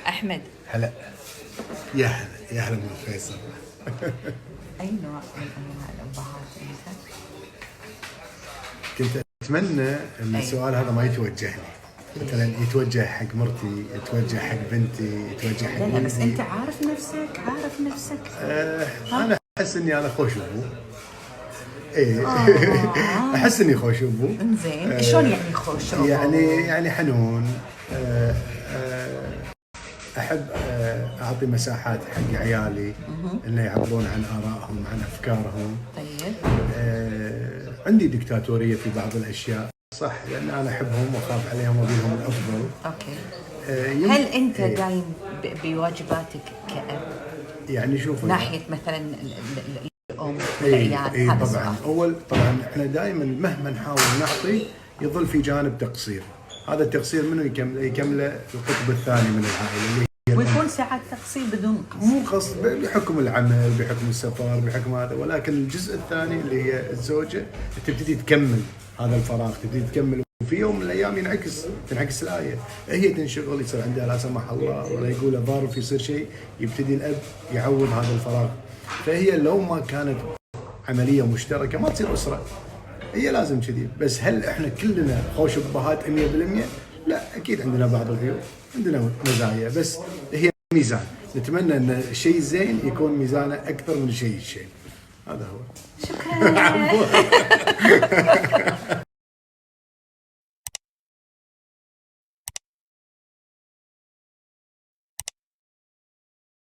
أحمد، هلا. يا هلا يا هلا من فيصل. أي نوع من الأبهات أنت؟ كنت اتمنى ان أي. السؤال هذا ما يتوجه لي، مثلا يتوجه حق مرتي، يتوجه حق بنتي، يتوجه حق لا لا، بس ولدي. أنت عارف نفسك، عارف نفسك. انا احس اني انا خوش ابو. ايه. آه. احس اني خوش ابو. إنزين، شلون يعني خوش أبو؟ يعني حنون. احب اعطي مساحات حق عيالي انه يعبرون عن ارائهم، عن افكارهم. طيب. عندي دكتاتوريه في بعض الاشياء، صح، لان انا احبهم واخاف عليهم وابي لهم الافضل. أوكي. يمكن هل أنت إيه. قايم بواجباتك كأب؟ يعني شوفوا. ناحية مثلا الأم اي والعيال، اي هذا طبعا. سؤال. طبعا احنا دائما مهما نحاول نعطي يظل في جانب تقصير. هذا التقصير منه يكمله القطب الثاني من العائله اللي هي الأم. ويكون ساعات تقصير بدون قصد. مو قصد، بحكم العمل، بحكم السفر، بحكم هذا، ولكن الجزء الثاني اللي هي الزوجه تبتدي تكمل هذا الفراغ، تبتدي تكمل. وفي يوم من الايام تنعكس الايه، هي تنشغل، يصير عندها لا سمح الله ولا يقول ظرف، يصير شيء، يبتدي الاب يعوض هذا الفراغ. فهي لو ما كانت عمليه مشتركه ما تصير اسره. هي لازم كذي. بس هل احنا كلنا خوش ابهات 100%؟ لا، اكيد عندنا بعض العيوب، عندنا مزايا، بس هي ميزان. نتمنى ان الشيء الزين يكون ميزانه اكثر من الشيء الشين. هذا هو. شكرا.